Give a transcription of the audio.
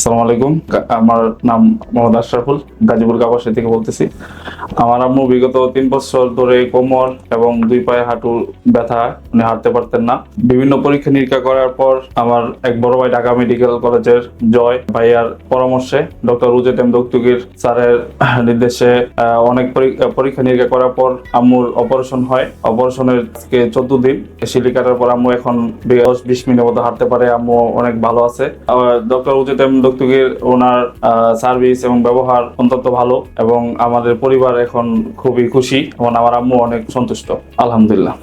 আসসালামু আলাইকুম। আমার নাম মোহাম্মদ আশরাফুল, গাজীপুর কাপাসিয়া থেকে বলতেছি। আমার আম্মু বিগত 3 বছর ধরে কোমর এবং 2 পায়ে হাঁটু ব্যথা, উনি হাঁটতে পারতেন না। বিভিন্ন পরীক্ষা নিরীক্ষা করার পর আমার এক বড় ভাই ঢাকা মেডিকেল কলেজের জয় ভাইয়ার পরামর্শে ডক্টর রুজেট এম দস্তগীর স্যারের নির্দেশে অনেক পরীক্ষা নিরীক্ষা করার পর আম্মুর অপারেশন হয়। অপারেশনের 14 দিন শিলি কাটার পর আম্মু এখন 10-20 মিনিটের মতো হাঁটতে পারে। আম্মু অনেক ভালো আছে। ডক্টর রুজেট এম দস্তগীর ওনার সার্ভিস এবং ব্যবহার অত্যন্ত ভালো এবং আমাদের পরিবার এখন খুবই খুশি এবং আমার আম্মু অনেক সন্তুষ্ট, আলহামদুলিল্লাহ।